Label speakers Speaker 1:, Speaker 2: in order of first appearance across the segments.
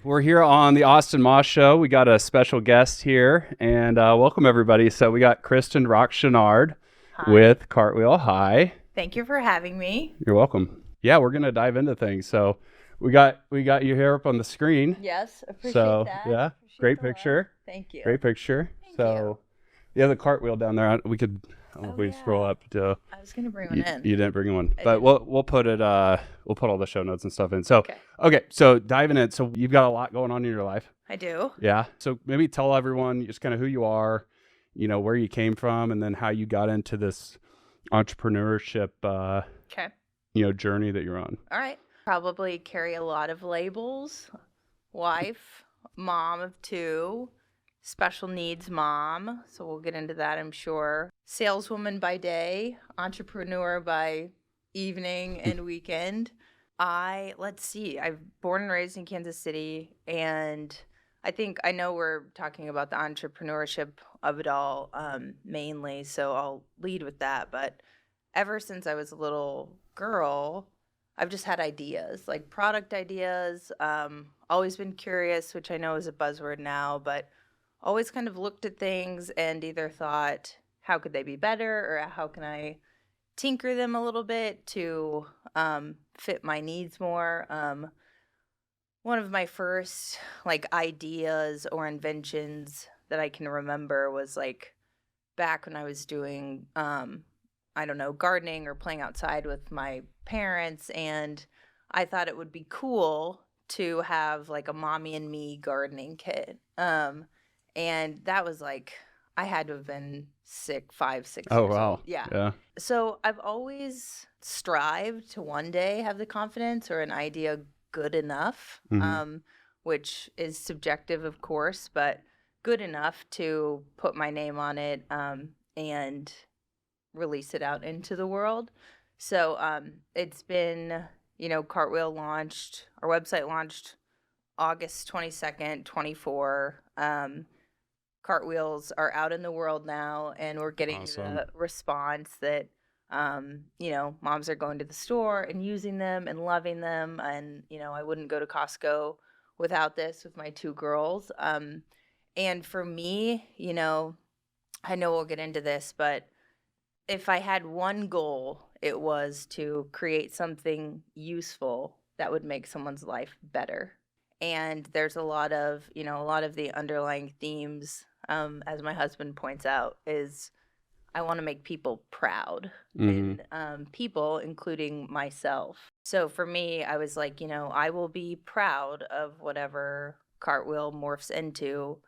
Speaker 1: We're here on the Austin Moss Show. We got a special guest here, and welcome everybody. So we got Kristen Rock Chouinard
Speaker 2: Hi.
Speaker 1: with Kartwheel. Hi,
Speaker 2: Thank you for having me.
Speaker 1: you're welcome. Yeah, we're gonna dive into things. So we got you here up on the screen.
Speaker 2: Yes, appreciate
Speaker 1: So
Speaker 2: that.
Speaker 1: yeah,
Speaker 2: Appreciate
Speaker 1: great
Speaker 2: the love.
Speaker 1: picture.
Speaker 2: Thank you.
Speaker 1: Great picture.
Speaker 2: Thank
Speaker 1: So yeah, the cartwheel down there. We could. I don't know if
Speaker 2: Oh,
Speaker 1: we scroll
Speaker 2: yeah.
Speaker 1: up to.
Speaker 2: I was gonna bring one
Speaker 1: You,
Speaker 2: in.
Speaker 1: you didn't bring one,
Speaker 2: I
Speaker 1: but
Speaker 2: didn't.
Speaker 1: we'll put it. We'll put all the show notes and stuff in. So
Speaker 2: Okay.
Speaker 1: okay, so diving in. So you've got a lot going on in your life.
Speaker 2: I do.
Speaker 1: Yeah. So maybe tell everyone just kind of who you are, where you came from, and then how you got into this entrepreneurship,
Speaker 2: Okay.
Speaker 1: journey that you're on.
Speaker 2: All right. Probably carry a lot of labels. Wife, mom of two, special needs mom. So we'll get into that, I'm sure. Saleswoman by day, entrepreneur by evening and weekend. Let's see, I'm born and raised in Kansas City, and I know we're talking about the entrepreneurship of it all mainly, so I'll lead with that. But ever since I was a little girl, I've just had ideas, like product ideas. Always been curious, which I know is a buzzword now, but always kind of looked at things and either thought, how could they be better, or how can I tinker them a little bit to fit my needs more. One of my first ideas or inventions that I can remember was back when I was doing I don't know, gardening or playing outside with my parents, and I thought it would be cool to have like a mommy and me gardening kit. And that was I had to have been 5, 6
Speaker 1: Oh
Speaker 2: years
Speaker 1: wow.
Speaker 2: old. Yeah.
Speaker 1: Yeah.
Speaker 2: So I've always strived to one day have the confidence or an idea good enough, which is subjective, of course, but good enough to put my name on it and release it out into the world. So it's been, Cartwheel launched, our website launched August 22nd, 24. Cartwheels are out in the world now, and we're getting
Speaker 1: Awesome.
Speaker 2: the response that moms are going to the store and using them and loving them. And I wouldn't go to Costco without this with my two girls. And for me, I know we'll get into this, but if I had one goal, it was to create something useful that would make someone's life better. And there's a lot of the underlying themes, as my husband points out, is I want to make people proud,
Speaker 1: Mhm.
Speaker 2: and people, including myself. So for me, I was like, I will be proud of whatever Cartwheel morphs into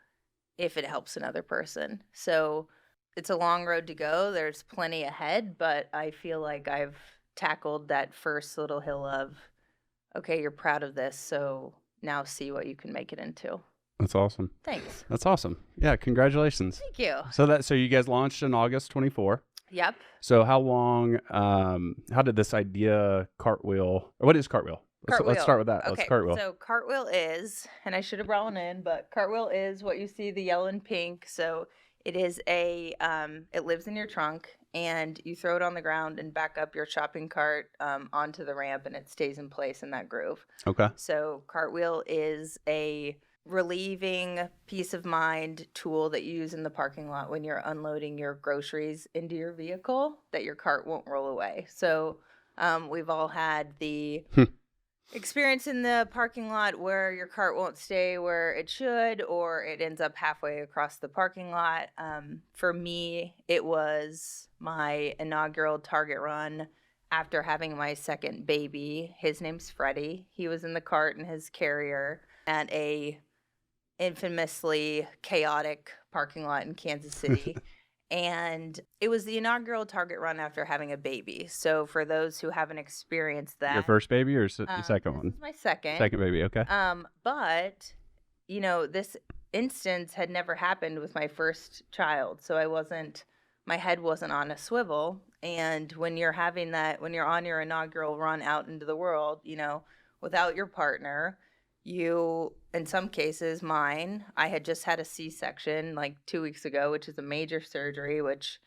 Speaker 2: if it helps another person. So it's a long road to go. There's plenty ahead, but I feel like I've tackled that first little hill of, okay, you're proud of this, so now see what you can make it into.
Speaker 1: That's awesome.
Speaker 2: Thanks.
Speaker 1: That's awesome. Yeah, congratulations.
Speaker 2: Thank you.
Speaker 1: So you guys launched in August 24.
Speaker 2: Yep.
Speaker 1: So how long how did this idea Cartwheel, or what is Cartwheel? Let's start with that.
Speaker 2: Okay,
Speaker 1: Let's Cartwheel.
Speaker 2: so Cartwheel is, and I should have brought one in, but Cartwheel is what you see, the yellow and pink. So it is it lives in your trunk, and you throw it on the ground and back up your shopping cart onto the ramp, and it stays in place in that groove.
Speaker 1: Okay.
Speaker 2: So Cartwheel is a relieving peace of mind tool that you use in the parking lot when you're unloading your groceries into your vehicle, that your cart won't roll away. So we've all had the experience in the parking lot where your cart won't stay where it should, or it ends up halfway across the parking lot. For me, it was my inaugural Target run after having my second baby. His name's Freddie. He was in the cart in his carrier at a infamously chaotic parking lot in Kansas City. And it was the inaugural Target run after having a baby. So for those who haven't experienced that,
Speaker 1: Your first baby or your second
Speaker 2: this
Speaker 1: one?
Speaker 2: is my second.
Speaker 1: Second baby, okay.
Speaker 2: But this instance had never happened with my first child, so my head wasn't on a swivel. And when you're on your inaugural run out into the world, without your partner, in some cases, I had just had a C-section like 2 weeks ago, which is a major surgery, which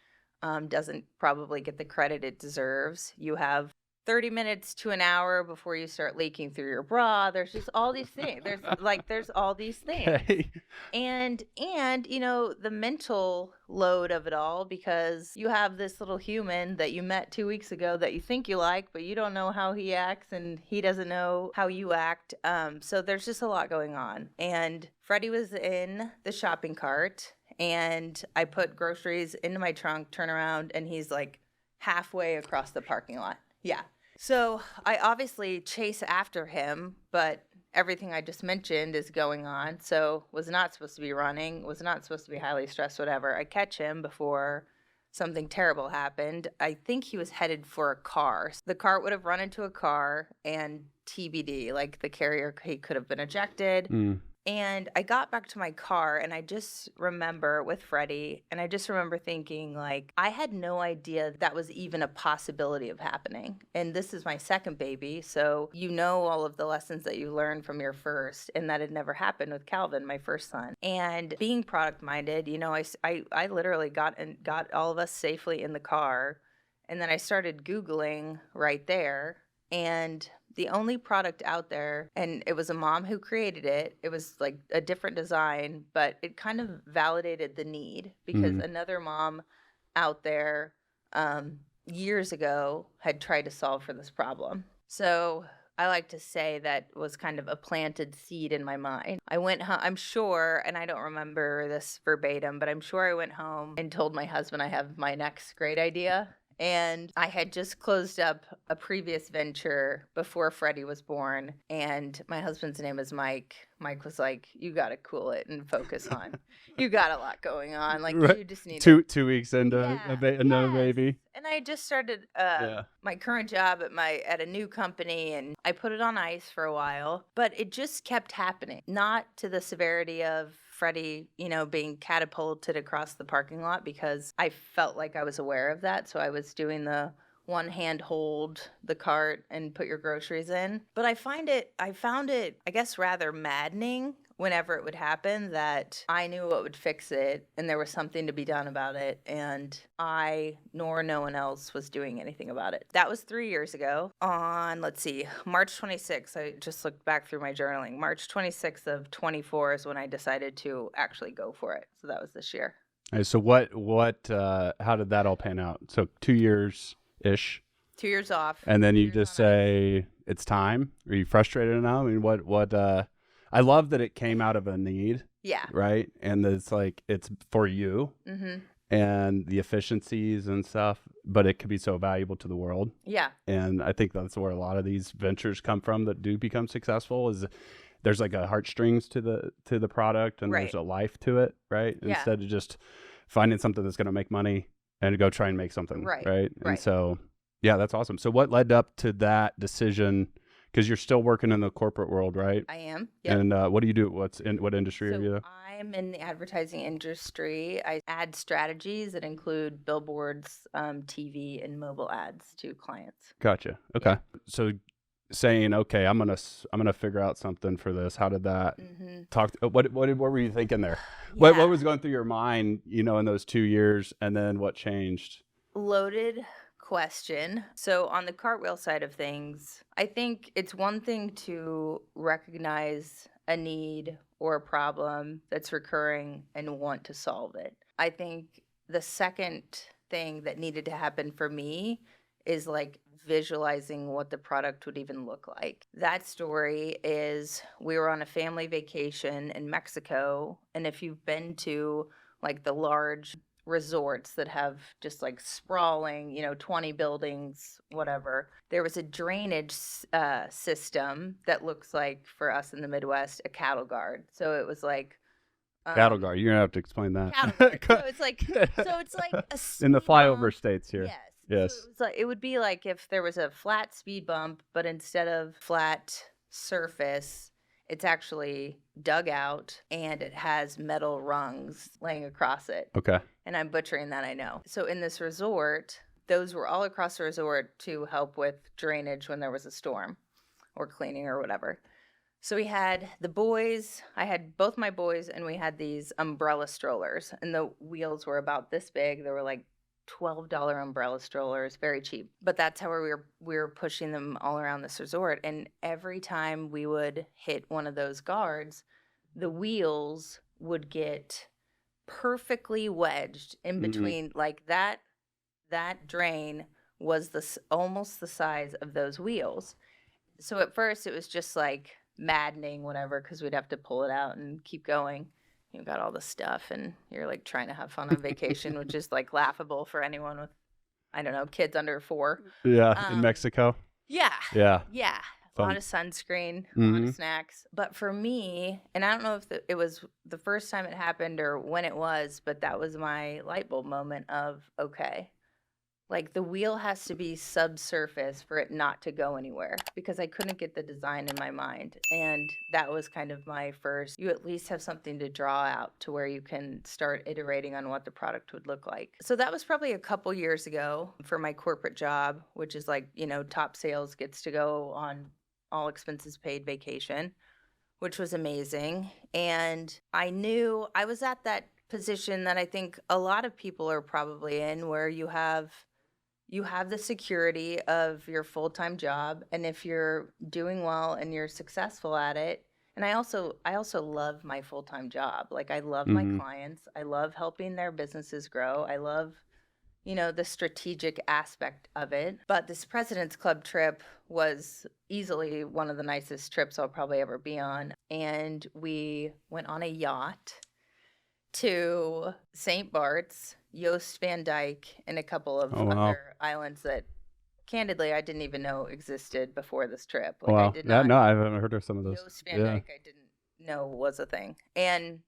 Speaker 2: doesn't probably get the credit it deserves. You have 30 minutes to an hour before you start leaking through your bra. There's just all these things. There's all these things.
Speaker 1: Okay.
Speaker 2: And the mental load of it all, because you have this little human that you met 2 weeks ago that you think you like, but you don't know how he acts and he doesn't know how you act. So there's just a lot going on. And Freddie was in the shopping cart, and I put groceries into my trunk, turn around, and he's like halfway across the parking lot. Yeah. So I obviously chase after him, but everything I just mentioned is going on. So was not supposed to be running, was not supposed to be highly stressed, whatever. I catch him before something terrible happened. I think he was headed for a car. The cart would have run into a car, and TBD, like the carrier, he could have been ejected. And I got back to my car, and I just remember with Freddie, and I just remember thinking, like, I had no idea that was even a possibility of happening. And this is my second baby, so you know all of the lessons that you learned from your first, and that had never happened with Calvin, my first son. And being product-minded, I literally got all of us safely in the car, and then I started Googling right there, and the only product out there, and it was a mom who created it. It was like a different design, but it kind of validated the need, because another mom out there years ago had tried to solve for this problem. So I like to say that was kind of a planted seed in my mind. I went home, I'm sure, and I don't remember this verbatim, but I'm sure I went home and told my husband I have my next great idea. And I had just closed up a previous venture before Freddie was born. And my husband's name is Mike. Mike was like, you got to cool it and focus on. You got a lot going on. Like,
Speaker 1: Right.
Speaker 2: you just need
Speaker 1: 2 weeks into another
Speaker 2: Yes.
Speaker 1: baby.
Speaker 2: And I just started
Speaker 1: Yeah.
Speaker 2: my current job at a new company, and I put it on ice for a while, but it just kept happening. Not to the severity of Freddie, being catapulted across the parking lot, because I felt like I was aware of that. So I was doing the one hand hold the cart and put your groceries in. But I found it, I guess, rather maddening whenever it would happen, that I knew what would fix it and there was something to be done about it, and I nor no one else was doing anything about it. That was 3 years ago. On, let's see, March 26th, I just looked back through my journaling. March 26th of 24 is when I decided to actually go for it. So that was this year.
Speaker 1: So how did that all pan out? So 2 years-ish.
Speaker 2: 2 years off.
Speaker 1: And then you just say, it's time? Are you frustrated now? I mean, I love that it came out of a need.
Speaker 2: Yeah.
Speaker 1: Right? And it's like, it's for you and the efficiencies and stuff, but it could be so valuable to the world.
Speaker 2: Yeah.
Speaker 1: And I think that's where a lot of these ventures come from that do become successful, is there's like a heartstrings to the product, and there's a life to it, right?
Speaker 2: Yeah.
Speaker 1: Instead of just finding something that's going to make money and go try and make something, right? And so, yeah, that's awesome. So what led up to that decision? Because you're still working in the corporate world, right?
Speaker 2: I am. Yep.
Speaker 1: And what do you do? What industry are you in?
Speaker 2: I'm in the advertising industry. I add strategies that include billboards, TV, and mobile ads to clients.
Speaker 1: Gotcha. Okay. Yeah. So saying, okay, I'm gonna figure out something for this. How did that what were you thinking there? Yeah. What was going through your mind, in those 2 years, and then what changed?
Speaker 2: Loaded question. So on the Kartwheel side of things, I think it's one thing to recognize a need or a problem that's recurring and want to solve it. I think the second thing that needed to happen for me is like visualizing what the product would even look like. That story is, we were on a family vacation in Mexico, and if you've been to like the large resorts that have just like sprawling, 20 buildings, whatever, there was a drainage system that looks like, for us in the Midwest, a cattle guard. So it was like
Speaker 1: cattle guard. You're gonna have to explain that.
Speaker 2: Cattle guard. So it's like a
Speaker 1: in the flyover states here.
Speaker 2: Yes. So it would be like if there was a flat speed bump, but instead of flat surface, it's actually dug out and it has metal rungs laying across it.
Speaker 1: Okay.
Speaker 2: And I'm butchering that, I know. So in this resort, those were all across the resort to help with drainage when there was a storm or cleaning or whatever. So we had the boys, I had both my boys, and we had these umbrella strollers, and the wheels were about this big. They were like $12 umbrella strollers, very cheap. But that's how we were pushing them all around this resort. And every time we would hit one of those guards, the wheels would get perfectly wedged in between, like that drain was almost the size of those wheels. So at first it was just like maddening, whatever, because we'd have to pull it out and keep going. You got all the stuff, and you're like trying to have fun on vacation, which is like laughable for anyone with, I don't know, kids under 4.
Speaker 1: Yeah, in Mexico.
Speaker 2: Yeah.
Speaker 1: Yeah.
Speaker 2: Yeah. A
Speaker 1: Fun.
Speaker 2: lot of sunscreen, a lot of snacks. But for me, and I don't know if it was the first time it happened or when it was, but that was my light bulb moment of, okay, like the wheel has to be subsurface for it not to go anywhere, because I couldn't get the design in my mind. And that was kind of my first, you at least have something to draw out to where you can start iterating on what the product would look like. So that was probably a couple years ago for my corporate job, which is like, top sales gets to go on all expenses paid vacation, which was amazing. And I knew I was at that position that I think a lot of people are probably in, where you have the security of your full-time job, and if you're doing well and you're successful at it. And I also love my full-time job. Like, I love my clients. I love helping their businesses grow. I love, the strategic aspect of it. But this President's Club trip was easily one of the nicest trips I'll probably ever be on. And we went on a yacht to St. Bart's, Joost Van Dyke, and a couple of other islands that, candidly, I didn't even know existed before this trip. Like, I did not.
Speaker 1: No, I haven't heard of some of those.
Speaker 2: Joost Van Dyke, I didn't know was a thing. And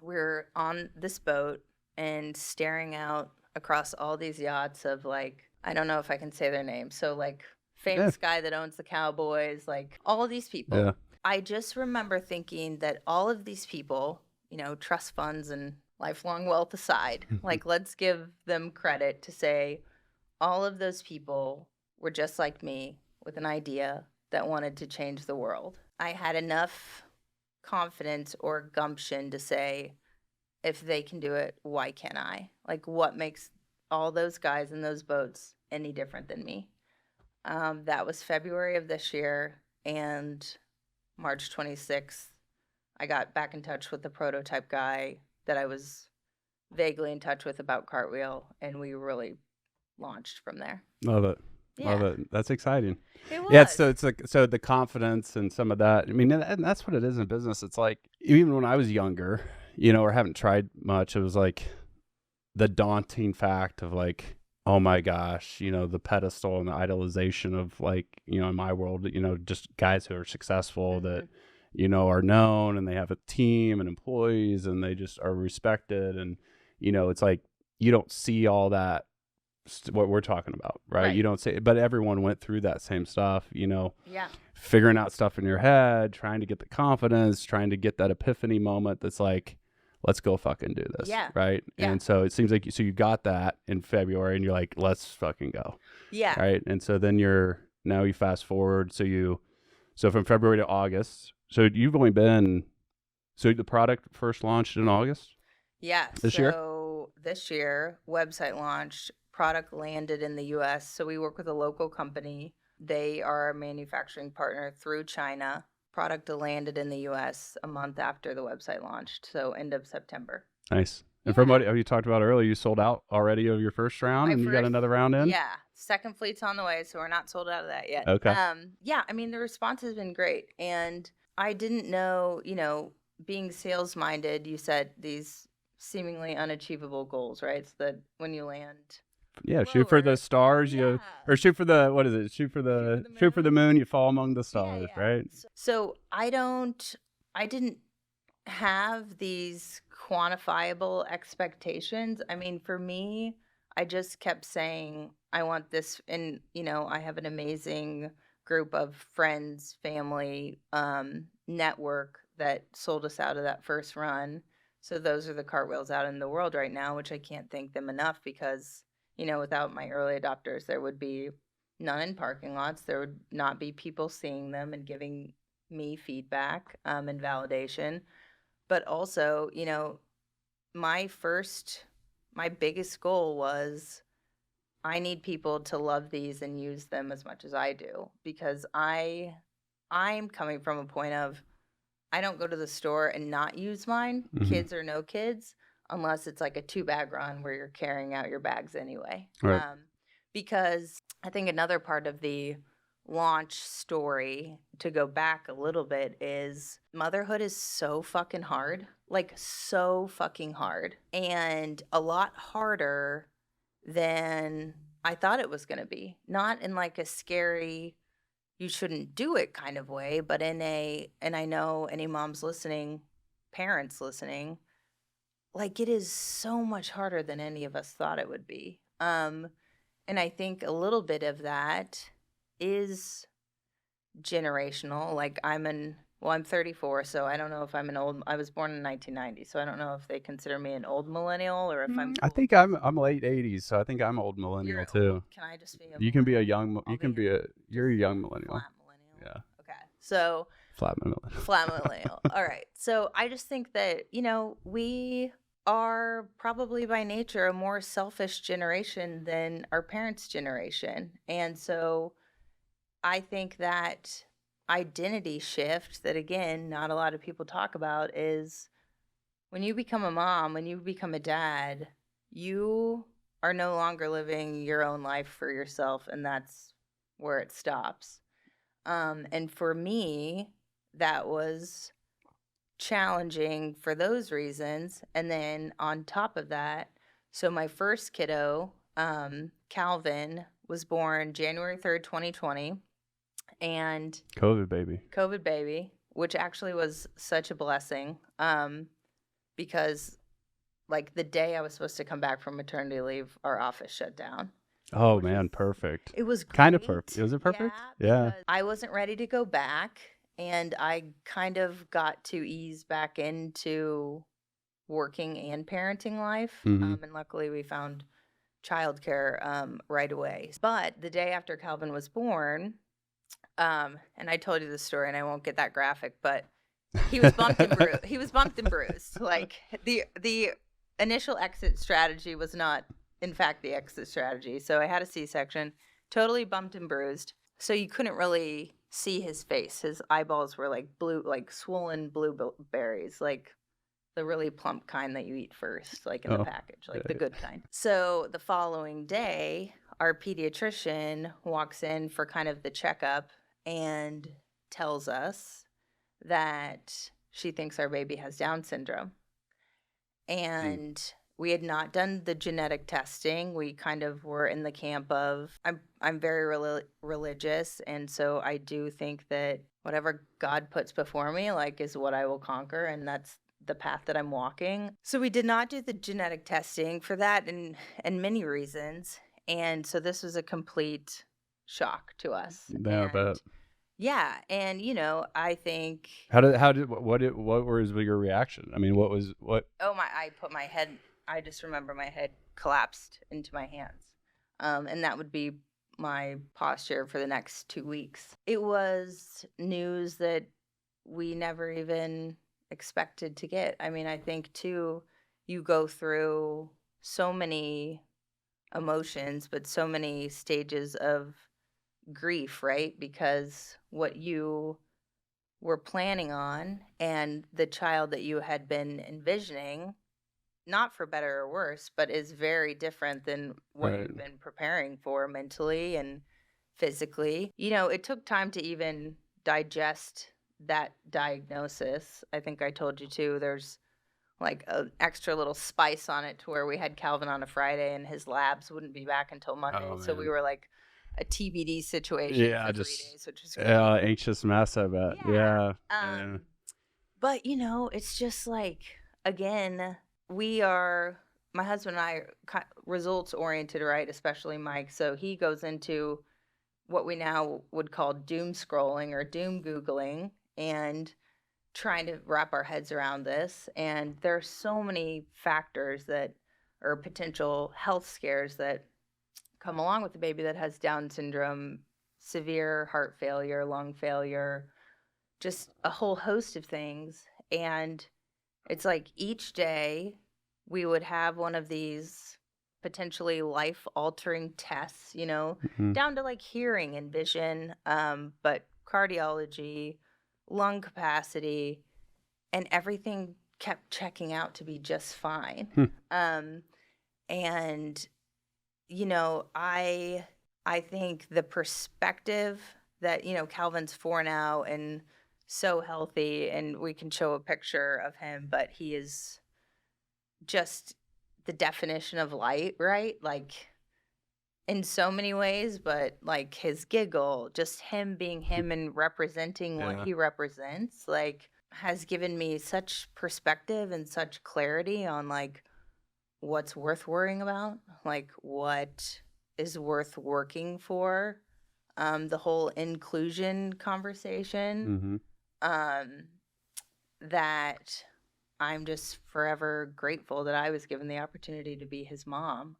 Speaker 2: we're on this boat and staring out across all these yachts of, like, I don't know if I can say their names. So, like, famous guy that owns the Cowboys, like, all of these people.
Speaker 1: Yeah.
Speaker 2: I just remember thinking that all of these people, trust funds and lifelong wealth aside, like, let's give them credit to say all of those people were just like me with an idea that wanted to change the world. I had enough confidence or gumption to say, if they can do it, why can't I? Like, what makes all those guys in those boats any different than me? That was February of this year, and March 26th, I got back in touch with the prototype guy that I was vaguely in touch with about Kartwheel, and we really launched from there.
Speaker 1: Love it.
Speaker 2: Yeah.
Speaker 1: Love it. That's exciting.
Speaker 2: It was.
Speaker 1: Yeah, so it's like, so the confidence and some of that. I mean, and that's what it is in business. It's like, even when I was younger, or haven't tried much, it was like the daunting fact of, like, oh my gosh, the pedestal and the idolization of, like, in my world, just guys who are successful that, are known, and they have a team and employees, and they just are respected. And, it's like, you don't see all that, what we're talking about, right? You don't say, but everyone went through that same stuff, figuring out stuff in your head, trying to get the confidence, trying to get that epiphany moment that's like, let's go fucking do this.
Speaker 2: Yeah.
Speaker 1: Right. Yeah. And so it seems like, so you got that in February, and you're like, let's fucking go.
Speaker 2: Yeah.
Speaker 1: Right. And so then now you fast forward. So from February to August, so you've only been, so the product first launched in August?
Speaker 2: Yeah.
Speaker 1: This year?
Speaker 2: So this year, website launched, product landed in the US. So we work with a local company. They are a manufacturing partner through China. Product landed in the US a month after the website launched. So end of September.
Speaker 1: Nice. And from what you talked about earlier, you sold out already of your first round, and you got another round in?
Speaker 2: Yeah. Second fleet's on the way, so we're not sold out of that yet.
Speaker 1: Okay.
Speaker 2: Yeah, I mean, the response has been great. And I didn't know, being sales minded, you said these seemingly unachievable goals, right? It's that when you land.
Speaker 1: Yeah, shoot for the stars, or shoot for the, what is it? Shoot for the moon, you fall among the stars, right?
Speaker 2: So I didn't have these quantifiable expectations. I mean, for me, I just kept saying, I want this. And, I have an amazing group of friends, family, network that sold us out of that first run. So those are the Kartwheels out in the world right now, which I can't thank them enough, because, without my early adopters, there would be none in parking lots. There would not be people seeing them and giving me feedback and validation. But also, my biggest goal was I need people to love these and use them as much as I do, because I'm coming from a point of I don't go to the store and not use mine, kids or no kids, unless it's like a 2-bag run where you're carrying out your bags anyway.
Speaker 1: Right.
Speaker 2: Because I think another part of the launch story, to go back a little bit, is motherhood is so fucking hard. Like, so fucking hard. And a lot harder than I thought it was going to be. Not in like a scary, you shouldn't do it kind of way, but in a, and I know any moms listening, parents listening, like, it is so much harder than any of us thought it would be. And I think a little bit of that is generational. Like, I'm 34, so I don't know if I was born in 1990, so I don't know if they consider me an old millennial or if I'm
Speaker 1: I
Speaker 2: cool.
Speaker 1: think I'm late 80s, so I think I'm old millennial too.
Speaker 2: Can I just be a
Speaker 1: You can be a
Speaker 2: millennial?
Speaker 1: young, you're a young millennial.
Speaker 2: Flat millennial?
Speaker 1: Yeah.
Speaker 2: Okay. So
Speaker 1: Flat millennial.
Speaker 2: flat millennial. All right. So I just think that, we are probably by nature a more selfish generation than our parents' generation. And so I think that identity shift that, again, not a lot of people talk about, is when you become a mom, when you become a dad, you are no longer living your own life for yourself, and that's where it stops. And for me, that was challenging for those reasons. And then on top of that, so my first kiddo, Calvin, was born January 3rd, 2020. And
Speaker 1: COVID baby,
Speaker 2: which actually was such a blessing, because like the day I was supposed to come back from maternity leave, our office shut down.
Speaker 1: Oh man, perfect.
Speaker 2: It was
Speaker 1: kind of
Speaker 2: great.
Speaker 1: perfect. Was it perfect?
Speaker 2: Yeah.
Speaker 1: Yeah.
Speaker 2: I wasn't ready to go back, and I kind of got to ease back into working and parenting life.
Speaker 1: Mhm.
Speaker 2: And luckily we found childcare right away. But the day after Calvin was born, and I told you this story, and I won't get that graphic, but he was bumped and bruised. He was bumped and bruised. Like, the initial exit strategy was not, in fact, the exit strategy. So I had a C-section, totally bumped and bruised. So you couldn't really see his face. His eyeballs were like blue, like swollen blueberries, like the really plump kind that you eat first, like in the package, like the good kind. So the following day, our pediatrician walks in for kind of the checkup and tells us that she thinks our baby has Down syndrome. And we had not done the genetic testing. We kind of were in the camp of, I'm very religious, and so I do think that whatever God puts before me, like, is what I will conquer, and that's the path that I'm walking. So we did not do the genetic testing for that, and many reasons. And so this was a complete shock to us.
Speaker 1: Yeah, I bet.
Speaker 2: Yeah, and I think
Speaker 1: what was your reaction? I mean, what?
Speaker 2: Oh my! I just remember my head collapsed into my hands, and that would be my posture for the next 2 weeks. It was news that we never even expected to get. I mean, I think too, you go through so many emotions, but so many stages of grief, right? Because what you were planning on and the child that you had been envisioning, not for better or worse, but is very different than what you've been preparing for mentally and physically. It took time to even digest that diagnosis. I think I told you too, there's like an extra little spice on it to where we had Calvin on a Friday and his labs wouldn't be back until Monday. So we were like a TBD situation for 3 days, which is great.
Speaker 1: Anxious mess, I bet. Yeah.
Speaker 2: But it's just like, again, my husband and I are results oriented, right? Especially Mike. So he goes into what we now would call doom scrolling or doom Googling and trying to wrap our heads around this. And there are so many factors that are potential health scares that come along with the baby that has Down syndrome, severe heart failure, lung failure, just a whole host of things. And it's like each day we would have one of these potentially life-altering tests, down to like hearing and vision, but cardiology, lung capacity, and everything kept checking out to be just fine. And I think the perspective that, Calvin's 4 now and so healthy, and we can show a picture of him, but he is just the definition of light, right? Like in so many ways, but like his giggle, just him being him and representing what he represents, like has given me such perspective and such clarity on like what's worth worrying about, like what is worth working for, the whole inclusion conversation, that I'm just forever grateful that I was given the opportunity to be his mom,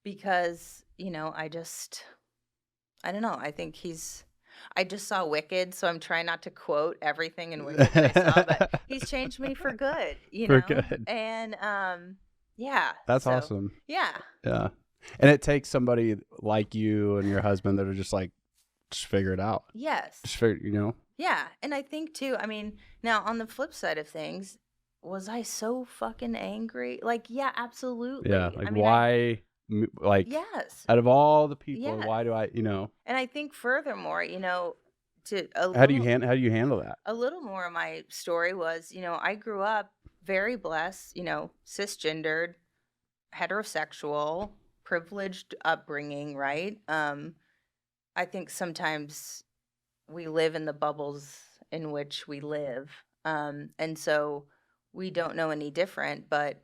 Speaker 2: because I don't know, I think I just saw Wicked, so I'm trying not to quote everything in Wicked that I saw, but he's changed me for good,
Speaker 1: For good.
Speaker 2: And yeah.
Speaker 1: That's awesome.
Speaker 2: Yeah.
Speaker 1: Yeah. And it takes somebody like you and your husband that are just like, just figure it out.
Speaker 2: Yes.
Speaker 1: Just figure,
Speaker 2: Yeah. And I think too, I mean, now on the flip side of things, was I so fucking angry? Like, yeah, absolutely.
Speaker 1: Yeah. Like,
Speaker 2: I mean,
Speaker 1: why,
Speaker 2: yes.
Speaker 1: out of all the people,
Speaker 2: Yes.
Speaker 1: why do I,
Speaker 2: And I think furthermore,
Speaker 1: how do you handle that?
Speaker 2: A little more of my story was, I grew up very blessed, cisgendered, heterosexual, privileged upbringing, right? I think sometimes we live in the bubbles in which we live. And so we don't know any different, but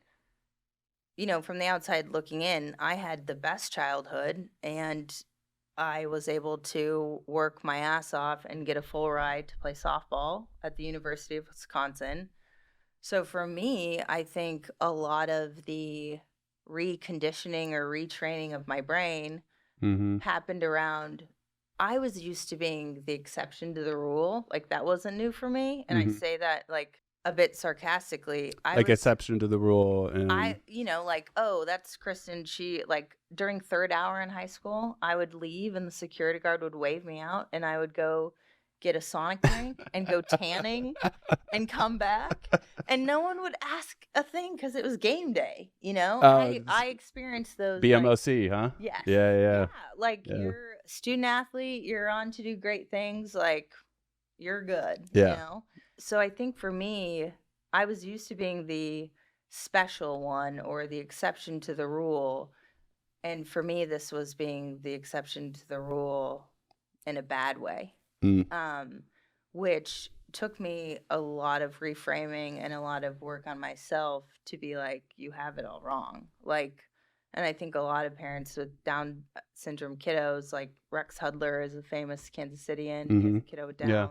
Speaker 2: from the outside looking in, I had the best childhood, and I was able to work my ass off and get a full ride to play softball at the University of Wisconsin. So for me, I think a lot of the reconditioning or retraining of my brain happened around, I was used to being the exception to the rule. Like that wasn't new for me. And I say that like a bit sarcastically.
Speaker 1: Exception to the rule. And
Speaker 2: like, oh, that's Kristen. She like during third hour in high school, I would leave and the security guard would wave me out and I would go get a Sonic drink and go tanning and come back. And no one would ask a thing because it was game day, I experienced those.
Speaker 1: BMOC, huh?
Speaker 2: Yes.
Speaker 1: Yeah.
Speaker 2: Like you're a student athlete, you're on to do great things, like you're good, So I think for me, I was used to being the special one or the exception to the rule. And for me, this was being the exception to the rule in a bad way, which took me a lot of reframing and a lot of work on myself to be like, you have it all wrong. Like, and I think a lot of parents with Down syndrome kiddos, like Rex Hudler is a famous Kansas Cityan, he has a kiddo with Downs. Yeah.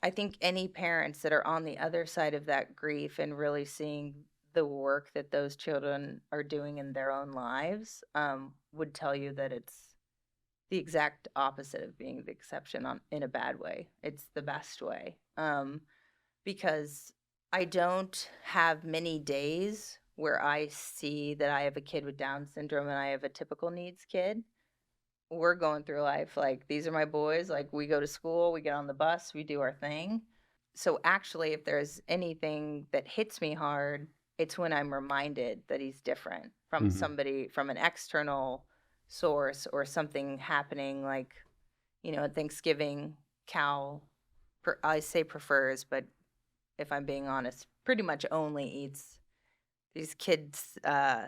Speaker 2: I think any parents that are on the other side of that grief and really seeing the work that those children are doing in their own lives would tell you that it's the exact opposite of being the exception in a bad way. It's the best way. Because I don't have many days where I see that I have a kid with Down syndrome and I have a typical needs kid. We're going through life like, these are my boys. Like, we go to school, we get on the bus, we do our thing. So actually, if there's anything that hits me hard, it's when I'm reminded that he's different from somebody, from an external source or something happening. Like, at Thanksgiving, Cal, I say prefers, but if I'm being honest, pretty much only eats these kids'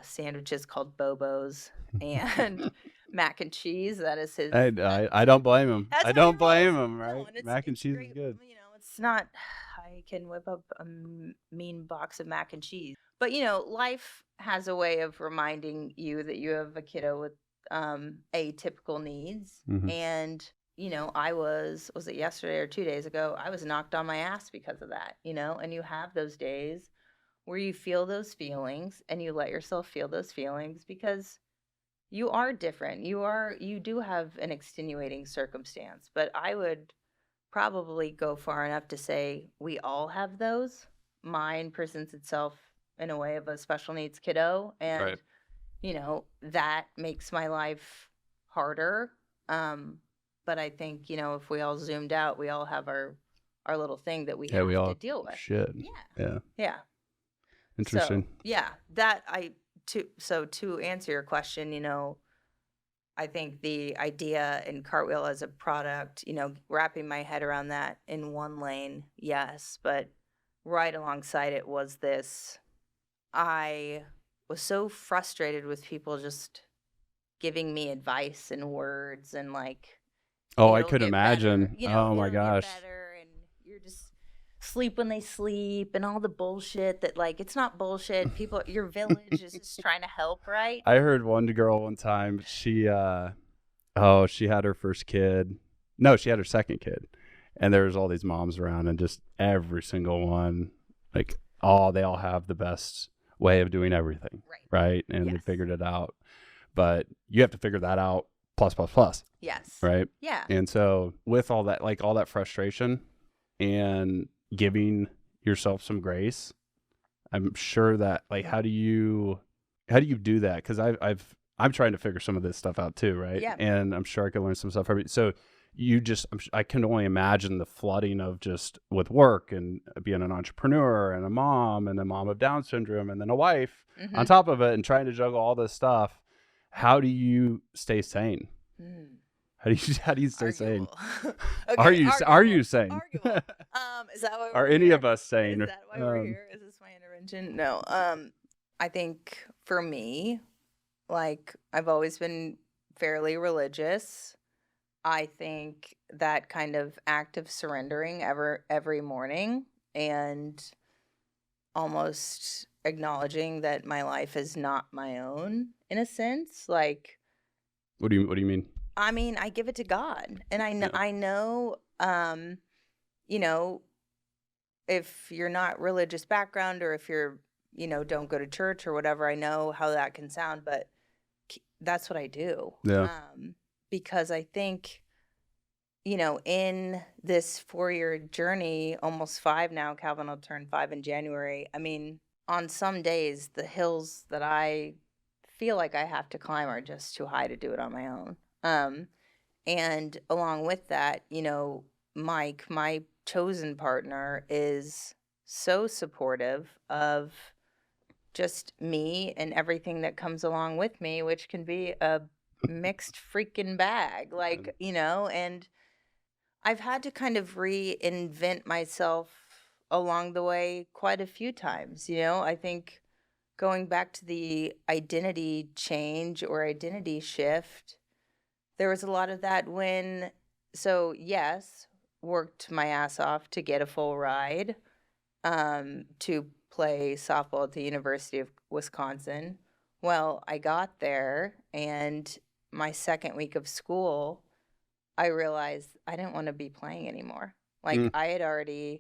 Speaker 2: sandwiches called Bobos and mac and cheese. That is his.
Speaker 1: I don't blame him. I don't blame him, right? No, mac and cheese is good.
Speaker 2: It's not, I can whip up a mean box of mac and cheese. But, life has a way of reminding you that you have a kiddo with atypical needs. And, I was it yesterday or 2 days ago? I was knocked on my ass because of that, and you have those days where you feel those feelings and you let yourself feel those feelings because you are different. You do have an extenuating circumstance, but I would probably go far enough to say we all have those. Mine presents itself in a way of a special needs kiddo, and that makes my life harder. But I think, if we all zoomed out, we all have our little thing that we
Speaker 1: Yeah,
Speaker 2: have
Speaker 1: we all
Speaker 2: to deal with.
Speaker 1: should. Yeah.
Speaker 2: Yeah.
Speaker 1: Interesting.
Speaker 2: So, yeah, to answer your question, I think the idea in Kartwheel as a product, wrapping my head around that in one lane, yes, but right alongside it was this. I was so frustrated with people just giving me advice and words and like,
Speaker 1: Oh, I
Speaker 2: it'll
Speaker 1: could
Speaker 2: get better,
Speaker 1: imagine. Oh my
Speaker 2: it'll get
Speaker 1: gosh.
Speaker 2: better, and you're just sleep when they sleep and all the bullshit that, like, it's not bullshit. People, your village is just trying to help, right?
Speaker 1: I heard one girl one time, she she had her first kid. No, she had her second kid. And there was all these moms around, and just every single one, like, they all have the best way of doing everything. Right. And they figured it out. But you have to figure that out plus.
Speaker 2: Yes.
Speaker 1: Right.
Speaker 2: Yeah.
Speaker 1: And so with all that, like all that frustration and giving yourself some grace, I'm sure that, like, how do you do that? Because I'm trying to figure some of this stuff out too, right?
Speaker 2: Yeah.
Speaker 1: And I'm sure I could learn some stuff. So I can only imagine the flooding of just with work and being an entrepreneur and a mom of Down syndrome and then a wife on top of it and trying to juggle all this stuff. How do you stay sane? How do you stay sane?
Speaker 2: Okay,
Speaker 1: Are you sane?
Speaker 2: Arguable. Is that why
Speaker 1: Are
Speaker 2: we're
Speaker 1: any
Speaker 2: here?
Speaker 1: of us sane?
Speaker 2: Is that why we're here? Is this my intervention? No. I think for me, like, I've always been fairly religious. I think that kind of act of surrendering every morning and almost acknowledging that my life is not my own, in a sense. Like,
Speaker 1: What do you mean?
Speaker 2: I mean, I give it to God, and I know, if you're not religious background, or if you're, don't go to church or whatever, I know how that can sound, but that's what I do.
Speaker 1: Yeah.
Speaker 2: Because I think, in this 4-year journey, almost 5 now, Calvin will turn 5 in January. I mean, on some days, the hills that I feel like I have to climb are just too high to do it on my own. And along with that, Mike, my chosen partner, is so supportive of just me and everything that comes along with me, which can be a mixed freaking bag. Like, and I've had to kind of reinvent myself along the way quite a few times. I think going back to the identity change or identity shift, there was a lot of that yes, worked my ass off to get a full ride to play softball at the University of Wisconsin. Well, I got there, and my second week of school, I realized I didn't want to be playing anymore. Like, I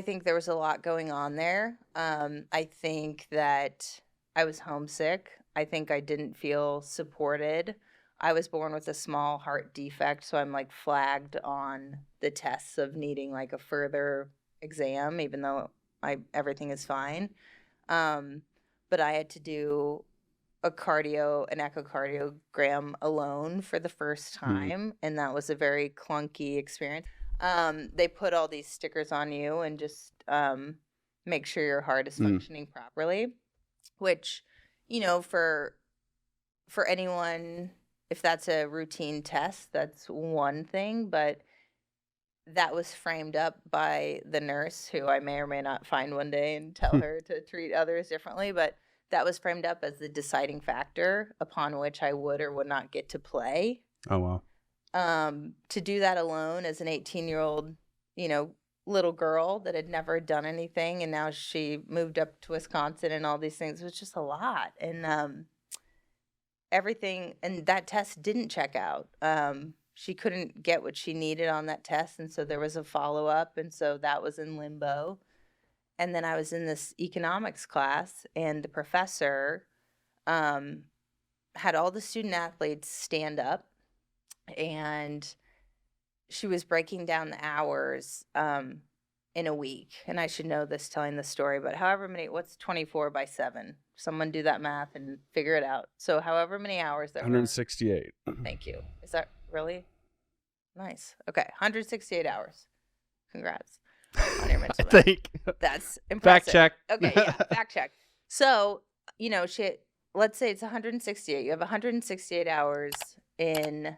Speaker 2: think there was a lot going on there. I think that I was homesick. I think I didn't feel supported. I was born with a small heart defect, so I'm like flagged on the tests of needing like a further exam, even though everything is fine. But I had to do an echocardiogram alone for the first time, and that was a very clunky experience. They put all these stickers on you and just make sure your heart is functioning properly, which, for anyone, if that's a routine test, that's one thing, but that was framed up by the nurse, who I may or may not find one day and tell her to treat others differently, but that was framed up as the deciding factor upon which I would or would not get to play.
Speaker 1: Oh, wow.
Speaker 2: To do that alone as an 18-year-old, little girl that had never done anything, and now she moved up to Wisconsin and all these things, was just a lot. And everything, and that test didn't check out. She couldn't get what she needed on that test, and so there was a follow-up, and so that was in limbo. And then I was in this economics class, and the professor had all the student athletes stand up, and she was breaking down the hours in a week. And I should know this telling the story, but however many, what's 24 by 7? Someone do that math and figure it out. So however many hours there
Speaker 1: 168.
Speaker 2: Thank you. Is that really? Nice. Okay, 168 hours. Congrats on your mental math.
Speaker 1: I think.
Speaker 2: That's impressive.
Speaker 1: Fact check.
Speaker 2: Okay, yeah, fact check. So, let's say it's 168. You have 168 hours in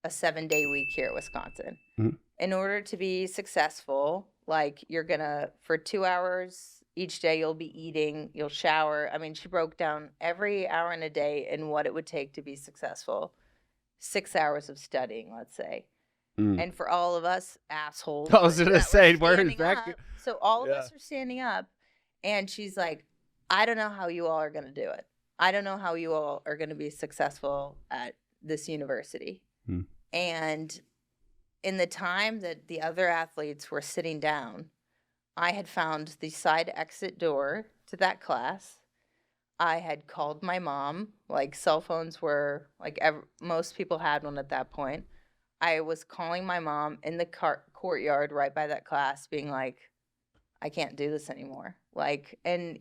Speaker 2: a 7-day week here at Wisconsin.
Speaker 1: Mhm.
Speaker 2: In order to be successful, like you're gonna, for 2 hours each day, you'll be eating, you'll shower. I mean, she broke down every hour in a day and what it would take to be successful. 6 hours of studying, let's say. And for all of us assholes,
Speaker 1: I was gonna say, where is that?
Speaker 2: So all of us are standing up, and she's like, I don't know how you all are gonna do it. I don't know how you all are gonna be successful at this university. And in the time that the other athletes were sitting down, I had found the side exit door to that class. I had called my mom. Like, cell phones were, like, most people had one at that point. I was calling my mom in the courtyard right by that class, being like, I can't do this anymore. Like, and,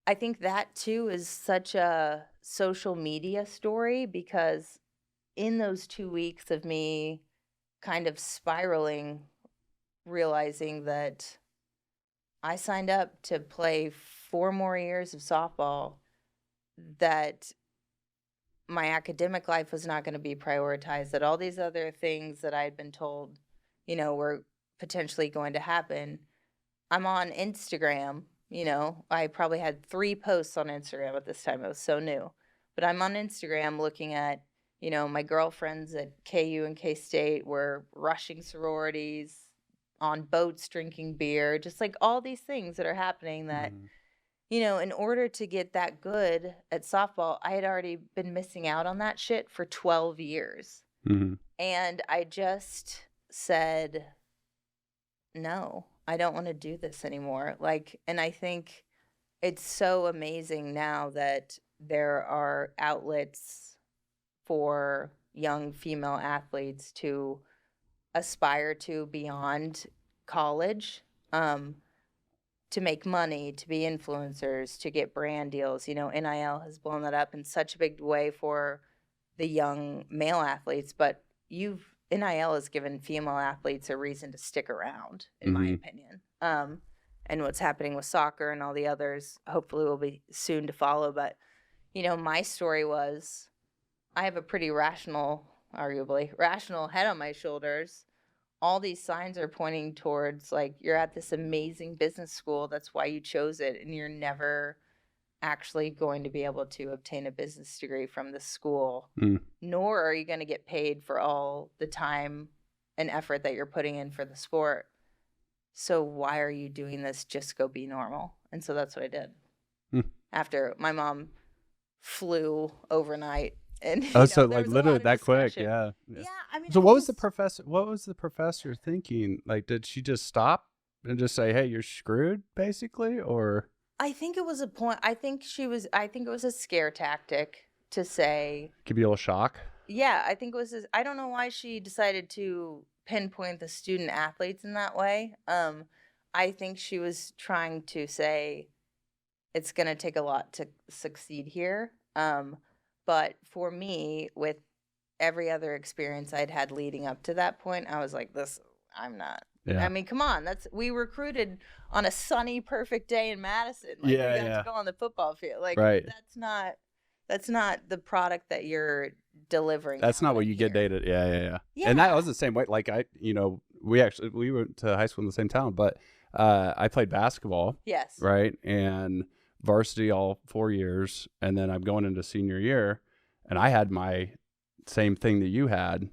Speaker 2: I think that too is such a social media story, because in those 2 weeks of me kind of spiraling, realizing that I signed up to play 4 more years of softball, that my academic life was not going to be prioritized, that all these other things that I had been told, were potentially going to happen. I'm on Instagram, I probably had 3 posts on Instagram at this time. It was so new. But I'm on Instagram looking at, my girlfriends at KU and K-State were rushing sororities, on boats drinking beer, just like all these things that are happening that, in order to get that good at softball, I had already been missing out on that shit for 12 years. And I just said, no, I don't want to do this anymore. Like, and I think it's so amazing now that there are outlets for young female athletes to aspire to beyond college, to make money, to be influencers, to get brand deals. NIL has blown that up in such a big way for the young male athletes, but NIL has given female athletes a reason to stick around, in my opinion. And what's happening with soccer and all the others, hopefully will be soon to follow. But, my story was, I have a pretty arguably rational head on my shoulders. All these signs are pointing towards, like, you're at this amazing business school. That's why you chose it. And you're never actually going to be able to obtain a business degree from the school, nor are you going to get paid for all the time and effort that you're putting in for the sport. So why are you doing this? Just go be normal. And so that's what I did. After my mom flew overnight. And
Speaker 1: so like literally that quick. Yeah.
Speaker 2: I mean,
Speaker 1: so what was the professor thinking? Like, did she just stop and just say, hey, you're screwed, basically? Or
Speaker 2: I think it was a point. I think it was a scare tactic to say,
Speaker 1: give you a little shock.
Speaker 2: Yeah, I think it was I don't know why she decided to pinpoint the student athletes in that way. I think she was trying to say it's going to take a lot to succeed here. But for me, with every other experience I'd had leading up to that point, I was like, I'm not. Yeah. I mean, come on. We recruited on a sunny, perfect day in Madison. Like, we got to go on the football field. Like, right. That's not the product that you're delivering.
Speaker 1: That's not what you get dated. Yeah. And that was the same way. Like, we went to high school in the same town, but I played basketball.
Speaker 2: Yes.
Speaker 1: Right. And varsity all 4 years. And then I'm going into senior year, and I had my same thing that you had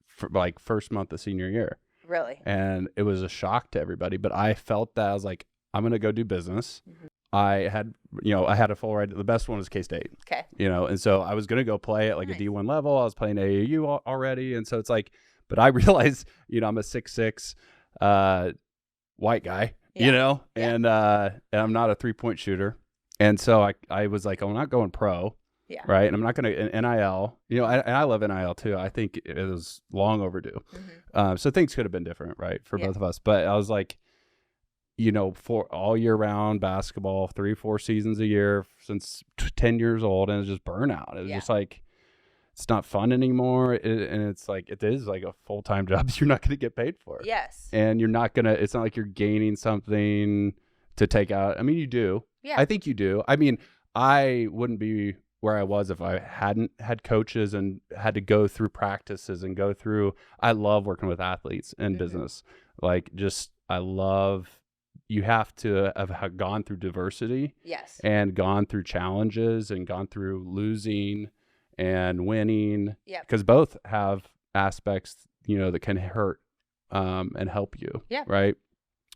Speaker 1: for like first month of senior year.
Speaker 2: Really?
Speaker 1: And it was a shock to everybody, but I felt that I was like, I'm going to go do business. I had a full ride. The best one was K-State.
Speaker 2: Okay.
Speaker 1: And so I was going to go play at like a D1 level. I was playing AAU already. And so it's like, but I realized, I'm a 6'6", white guy, and I'm not a 3-point shooter. And so I was like, I'm not going pro.
Speaker 2: Yeah.
Speaker 1: Right. And I'm not going to NIL, and I love NIL too. I think it was long overdue. So things could have been different, right, for both of us. But I was like, for all year round basketball, 3-4 seasons a year since 10 years old. And it's just burnout. It was just like, it's not fun anymore. And it's like, it is like a full-time job you're not going to get paid for.
Speaker 2: Yes.
Speaker 1: And you're not going to, it's not like you're gaining something to take out. I mean, you do.
Speaker 2: Yeah.
Speaker 1: I think you do. I mean, I wouldn't be where I was if I hadn't had coaches and had to go through practices and go through, I love working with athletes in business. Like you have to have gone through diversity.
Speaker 2: Yes.
Speaker 1: And gone through challenges and gone through losing and winning. Yeah. Because both have aspects, that can hurt and help you. Yeah. Right.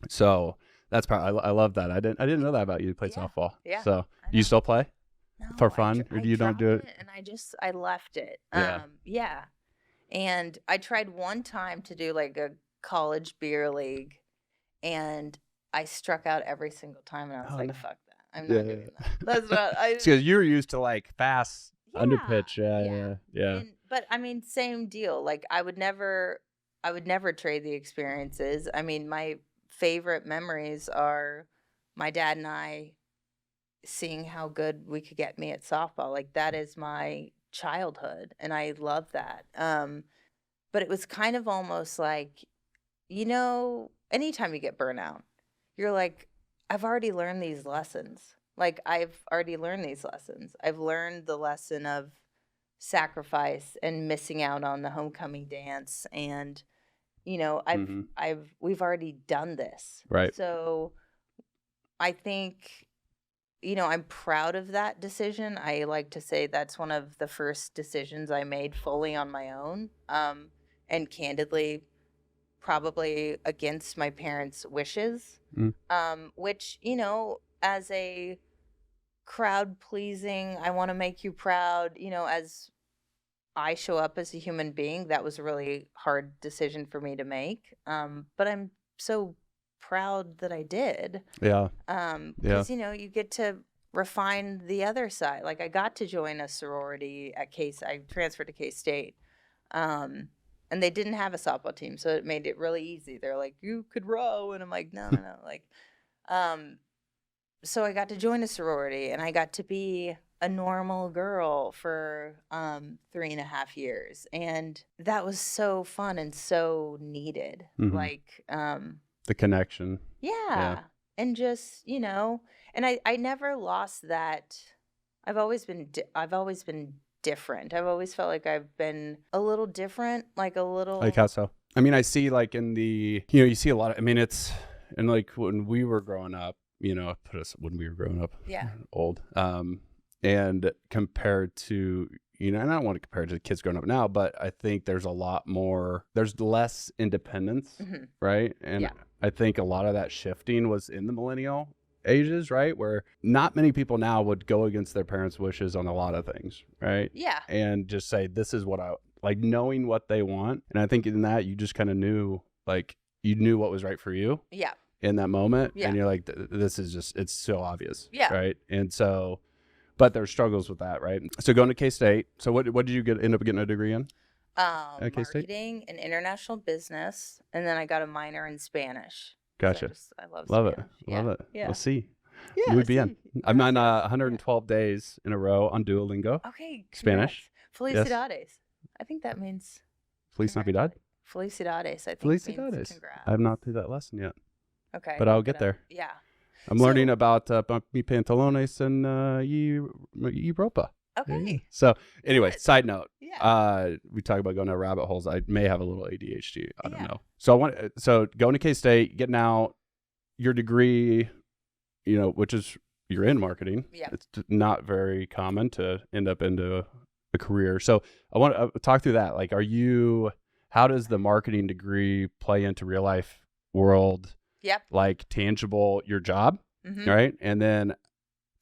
Speaker 1: So that's probably, I love that. I didn't know that about you. You played softball. Yeah. So do you still play? No, for fun, or do you don't do it?
Speaker 2: And I left it.
Speaker 1: Yeah.
Speaker 2: Yeah. And I tried one time to do like a college beer league, and I struck out every single time, and I was like, fuck that. I'm not doing that. That's not,
Speaker 1: because you're used to like fast under pitch. Yeah.
Speaker 2: But I mean, same deal. Like I would never trade the experiences. I mean, my favorite memories are my dad and I seeing how good we could get me at softball. Like that is my childhood, and I love that. But it was kind of almost like, anytime you get burnout, you're like, I've already learned these lessons. Like I've already learned these lessons. I've learned the lesson of sacrifice and missing out on the homecoming dance, and we've already done this.
Speaker 1: Right.
Speaker 2: So I think I'm proud of that decision. I like to say that's one of the first decisions I made fully on my own, and candidly, probably against my parents' wishes, which, as a crowd pleasing, I want to make you proud, as I show up as a human being, that was a really hard decision for me to make. But I'm so proud that I did.
Speaker 1: Yeah.
Speaker 2: Because, you get to refine the other side. Like I got to join a sorority at I transferred to K-State. And they didn't have a softball team, so it made it really easy. They're like, you could row. And I'm like, no. Like, so I got to join a sorority, and I got to be a normal girl for 3.5 years. And that was so fun and so needed. Like,
Speaker 1: the connection.
Speaker 2: Yeah. And just, and I never lost that. I've always been different. I've always felt like I've been a little different, like a little.
Speaker 1: Like how so? I mean, I see like in the, you see a lot of, I mean, it's, and like when we were growing up, when we were growing up, old, and compared to, and I don't want to compare it to the kids growing up now, but I think there's less independence, right? And I think a lot of that shifting was in the millennial ages, right? Where not many people now would go against their parents' wishes on a lot of things, right?
Speaker 2: Yeah.
Speaker 1: And just say, this is what I like, knowing what they want. And I think in that, you just kind of knew, like, you knew what was right for you.
Speaker 2: Yeah.
Speaker 1: In that moment.
Speaker 2: Yeah.
Speaker 1: And you're like, this is just, it's so obvious.
Speaker 2: Yeah.
Speaker 1: Right. And so, but there's struggles with that, right? So going to K-State. So what did you end up getting a degree in?
Speaker 2: Marketing and international business. And then I got a minor in Spanish.
Speaker 1: Gotcha.
Speaker 2: I love
Speaker 1: Spanish.
Speaker 2: it.
Speaker 1: Love it.
Speaker 2: Yeah.
Speaker 1: We'll see.
Speaker 2: Yeah.
Speaker 1: Muy bien. I'm on 112 days in a row on Duolingo.
Speaker 2: Okay.
Speaker 1: Spanish.
Speaker 2: Felicidades. Yes. I think that means.
Speaker 1: Feliz Navidad.
Speaker 2: Felicidades. I think.
Speaker 1: Felicidades.
Speaker 2: Congrats.
Speaker 1: I have not did that lesson yet.
Speaker 2: Okay.
Speaker 1: But I'll get there.
Speaker 2: Yeah.
Speaker 1: I'm learning about mi pantalones and y ropa.
Speaker 2: Okay.
Speaker 1: So anyway, side note.
Speaker 2: Yeah.
Speaker 1: We talk about going down rabbit holes. I may have a little ADHD. I don't know. So going to K-State, getting out your degree, which is you're in marketing.
Speaker 2: Yeah.
Speaker 1: It's not very common to end up into a career. So I want to talk through that. Like, how does the marketing degree play into real life world?
Speaker 2: Yep.
Speaker 1: Like tangible, your job, right? And then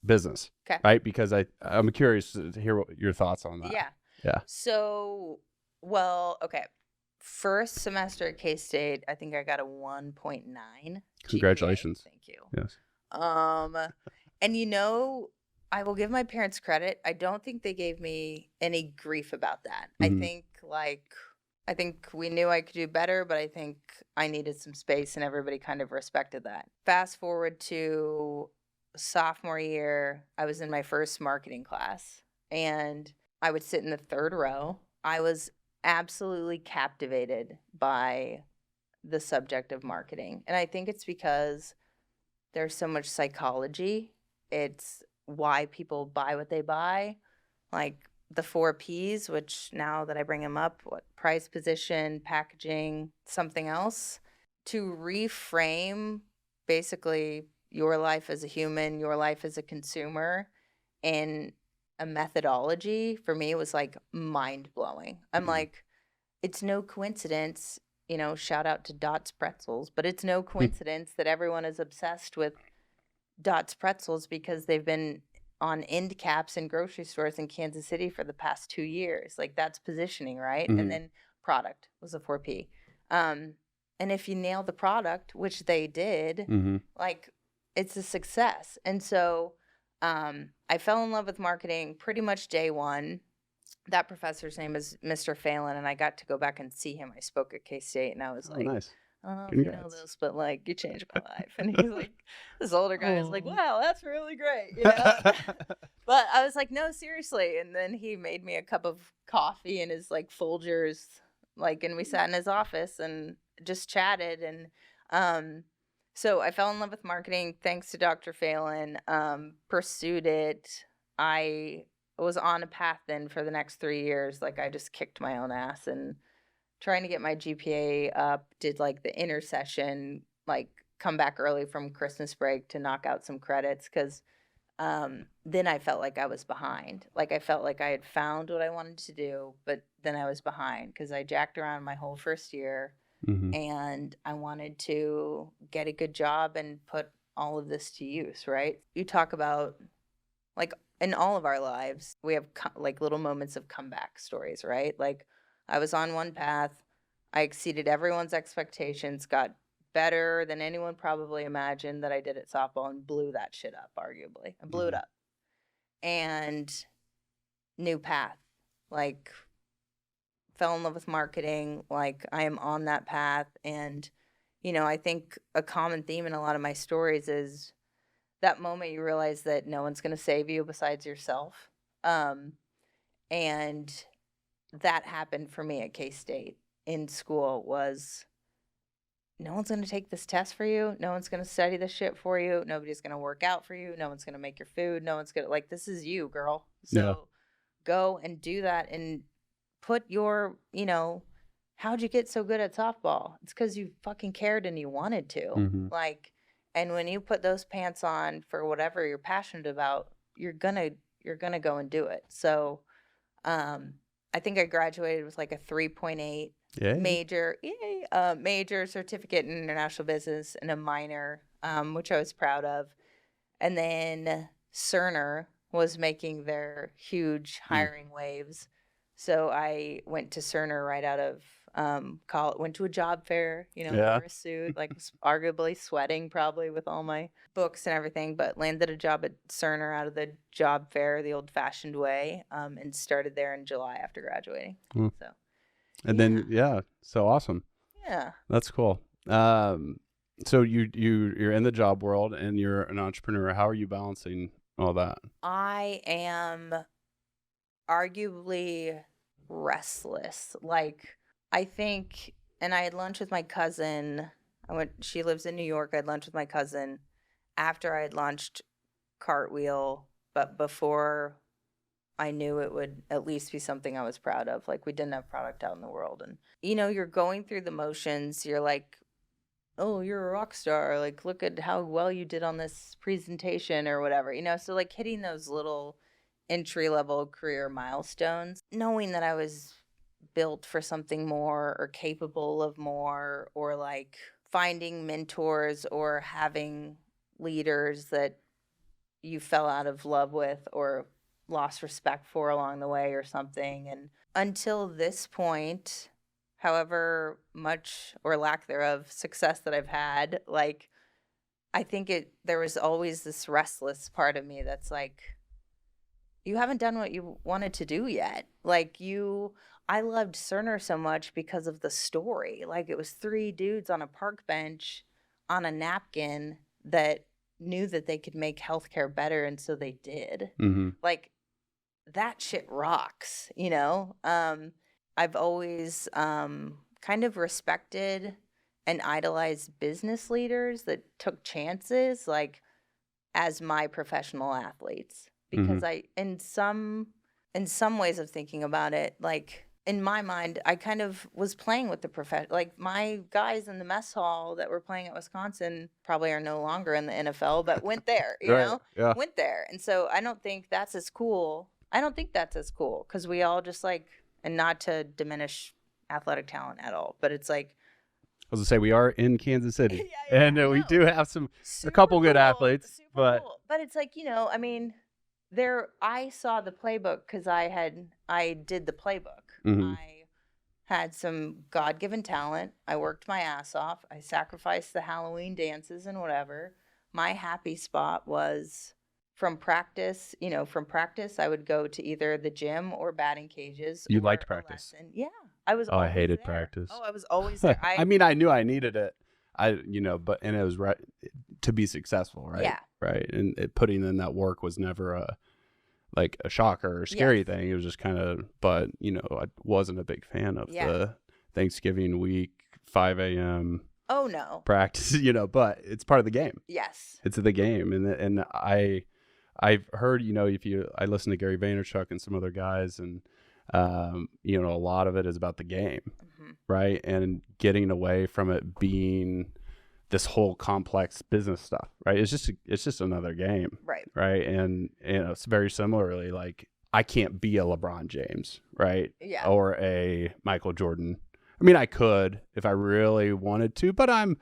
Speaker 1: business,
Speaker 2: okay,
Speaker 1: right? Because I'm curious to hear your thoughts on that. Yeah.
Speaker 2: So, okay. First semester at K-State, I think I got a 1.9.
Speaker 1: Congratulations.
Speaker 2: GPA. Thank you.
Speaker 1: Yes.
Speaker 2: And I will give my parents credit. I don't think they gave me any grief about that.
Speaker 1: Mm-hmm.
Speaker 2: I think we knew I could do better, but I think I needed some space and everybody kind of respected that. Fast forward to sophomore year, I was in my first marketing class and I would sit in the third row. I was absolutely captivated by the subject of marketing. And I think it's because there's so much psychology. It's why people buy what they buy. Like the 4 Ps, which now that I bring them up, what price, position, packaging, something else, to reframe basically your life as a human, your life as a consumer, in a methodology for me was like mind blowing. I'm like, it's no coincidence, shout out to Dots Pretzels, but it's no coincidence that everyone is obsessed with Dots Pretzels because they've been on end caps in grocery stores in Kansas City for the past 2 years. Like that's positioning, right?
Speaker 1: Mm-hmm.
Speaker 2: And then product was a 4P. And if you nail the product, which they did,
Speaker 1: Mm-hmm.
Speaker 2: like it's a success. And so I fell in love with marketing pretty much day one. That professor's name is Mr. Phelan, and I got to go back and see him. I spoke at K-State, and I was like,
Speaker 1: nice.
Speaker 2: I don't know if you know
Speaker 1: Congrats.
Speaker 2: this, but like you changed my life. And he's like, this older guy is like,
Speaker 1: Oh.
Speaker 2: wow, that's really great. But I was like, no, seriously. And then he made me a cup of coffee in his like Folgers, and we sat in his office and just chatted. And so I fell in love with marketing thanks to Dr. Phelan, pursued it. I was on a path then for the next 3 years. Like I just kicked my own ass and trying to get my GPA up, did like the intersession, like come back early from Christmas break to knock out some credits. Cause then I felt like I was behind. Like I felt like I had found what I wanted to do, but then I was behind because I jacked around my whole first year
Speaker 1: Mm-hmm.
Speaker 2: and I wanted to get a good job and put all of this to use, right? You talk about like in all of our lives, we have like little moments of comeback stories, right? Like I was on one path, I exceeded everyone's expectations, got better than anyone probably imagined that I did at softball and blew that shit up, arguably. I blew it up. And new path, like fell in love with marketing, like I am on that path. And, I think a common theme in a lot of my stories is that moment you realize that no one's going to save you besides yourself. And that happened for me at K-State in school was no one's going to take this test for you. No one's going to study this shit for you. Nobody's going to work out for you. No one's going to make your food. No one's going to this is you, girl. So go and do that and put your, how'd you get so good at softball? It's because you fucking cared and you wanted to.
Speaker 1: Mm-hmm.
Speaker 2: And when you put those pants on for whatever you're passionate about, you're gonna go and do it. So, I think I graduated with like a 3.8 major certificate in international business and a minor, which I was proud of. And then Cerner was making their huge hiring waves. So I went to Cerner right out of college, went to a job fair, wore a suit, like was arguably sweating probably with all my books and everything, but landed a job at Cerner out of the job fair the old fashioned way, and started there in July after graduating. So,
Speaker 1: and then, so awesome.
Speaker 2: Yeah.
Speaker 1: That's cool. So you're in the job world and you're an entrepreneur. How are you balancing all that?
Speaker 2: I am arguably restless. Like I think, and I had lunch with my cousin. She lives in New York. I had lunch with my cousin after I had launched Kartwheel, but before I knew it would at least be something I was proud of. Like we didn't have product out in the world. And, you're going through the motions. You're like, oh, you're a rock star. Like, look at how well you did on this presentation or whatever, so like hitting those little entry-level career milestones, knowing that I was built for something more or capable of more, or like finding mentors or having leaders that you fell out of love with or lost respect for along the way or something. And until this point, however much or lack thereof success that I've had, like I think there was always this restless part of me that's like, you haven't done what you wanted to do yet. Like I loved Cerner so much because of the story. Like it was three dudes on a park bench on a napkin that knew that they could make healthcare better, and so they did.
Speaker 1: Mm-hmm.
Speaker 2: Like that shit rocks, you know? I've always kind of respected and idolized business leaders that took chances, like as my professional athletes, because in some ways of thinking about it, like in my mind, I kind of was playing with the profession. Like my guys in the mess hall that were playing at Wisconsin probably are no longer in the NFL, but went there, you
Speaker 1: Right.
Speaker 2: know,
Speaker 1: Yeah.
Speaker 2: went there. And so I don't think that's as cool. I don't think that's as cool because we all just like, and not to diminish athletic talent at all, but it's like,
Speaker 1: I was gonna say we are in Kansas City,
Speaker 2: yeah,
Speaker 1: and we
Speaker 2: no.
Speaker 1: do have a
Speaker 2: Super
Speaker 1: couple good
Speaker 2: cool,
Speaker 1: athletes,
Speaker 2: super
Speaker 1: but
Speaker 2: cool. But it's like, you know, I mean, I saw the playbook because I did the playbook.
Speaker 1: Mhm.
Speaker 2: I had some God-given talent. I worked my ass off. I sacrificed the Halloween dances and whatever. My happy spot was from practice. You know, from practice, I would go to either the gym or batting cages.
Speaker 1: You
Speaker 2: or
Speaker 1: liked
Speaker 2: a
Speaker 1: practice.
Speaker 2: lesson. Yeah, I was
Speaker 1: Oh, I
Speaker 2: always
Speaker 1: hated
Speaker 2: there.
Speaker 1: practice.
Speaker 2: Oh, I was always there.
Speaker 1: I mean, I knew I needed it. But and it was right to be successful, right?
Speaker 2: Yeah.
Speaker 1: Right. And putting in that work was never a shocker or scary thing. It was just kind of, but I wasn't a big fan of the Thanksgiving week, 5 a.m.
Speaker 2: Oh no.
Speaker 1: practice, but it's part of the game.
Speaker 2: Yes.
Speaker 1: It's the game. And I've heard, I listen to Gary Vaynerchuk and some other guys, and a lot of it is about the game, right? And getting away from it being this whole complex business stuff, right? It's just another game, right? And it's very similarly, like I can't be a LeBron James, right?
Speaker 2: Yeah.
Speaker 1: Or a Michael Jordan. I mean, I could if I really wanted to, but I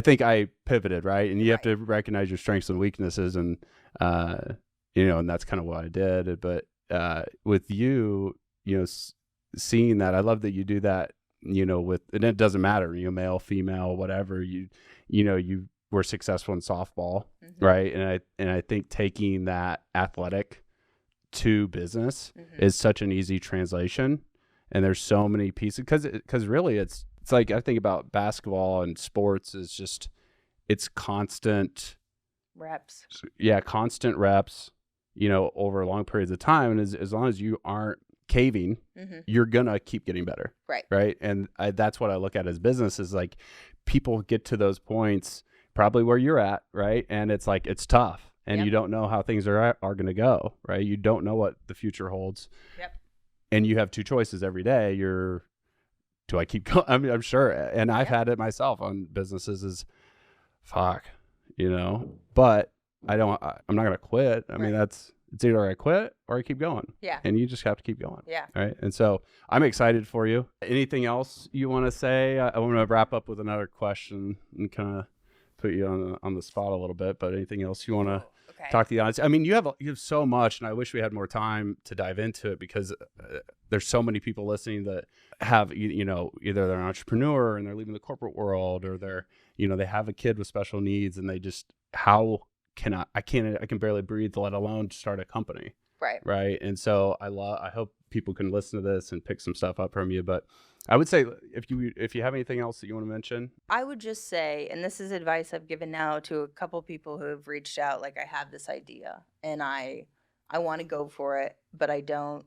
Speaker 1: think I pivoted, right? And you have to recognize your strengths and weaknesses, and and that's kind of what I did. But with you, seeing that, I love that you do that. And it doesn't matter, male, female, whatever. You were successful in softball, right? And I think taking that athletic to business is such an easy translation. And there's so many pieces because really it's like I think about basketball and sports is just it's constant
Speaker 2: reps.
Speaker 1: Yeah, constant reps, over long periods of time. And as long as you aren't caving, you're gonna keep getting better, right? And that's what I look at as business is like people get to those points probably where you're at, right? And it's like it's tough, and you don't know how things are gonna go, right? You don't know what the future holds. And you have two choices every day. Do I keep going? I mean, I'm sure, and I've had it myself on businesses is fuck, but I'm not gonna quit. I mean, it's either I quit or I keep going.
Speaker 2: Yeah.
Speaker 1: And you just have to keep going.
Speaker 2: Yeah.
Speaker 1: Right. And so I'm excited for you. Anything else you want to say? I want to wrap up with another question and kind of put you on the spot a little bit, but anything else you want to talk to the audience? I mean, you have so much, and I wish we had more time to dive into it because there's so many people listening that have, either they're an entrepreneur and they're leaving the corporate world, or they're, they have a kid with special needs, and they just, I can barely breathe, let alone start a company. Right. And so I hope people can listen to this and pick some stuff up from you. But I would say if you have anything else that you want to mention.
Speaker 2: I would just say, and this is advice I've given now to a couple people who have reached out, like I have this idea and I want to go for it, but I don't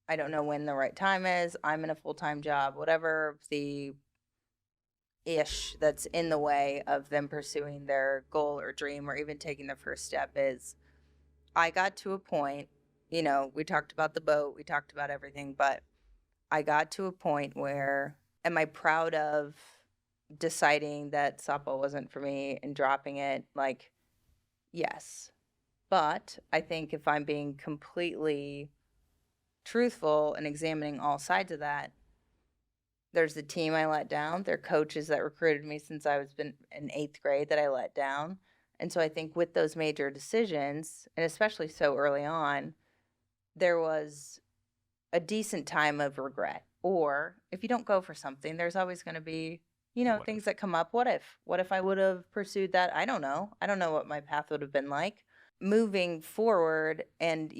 Speaker 2: know when the right time is. I'm in a full-time job, whatever the ish that's in the way of them pursuing their goal or dream or even taking the first step is. I got to a point, we talked about the boat, we talked about everything, but I got to a point where, am I proud of deciding that softball wasn't for me and dropping it? Like, yes. But I think if I'm being completely truthful and examining all sides of that, there's the team I let down. There are coaches that recruited me since I was been in 8th grade that I let down. And so I think with those major decisions, and especially so early on, there was a decent time of regret. Or if you don't go for something, there's always going to be, things that come up. What if I would have pursued that? I don't know. I don't know what my path would have been like. moving forward, and,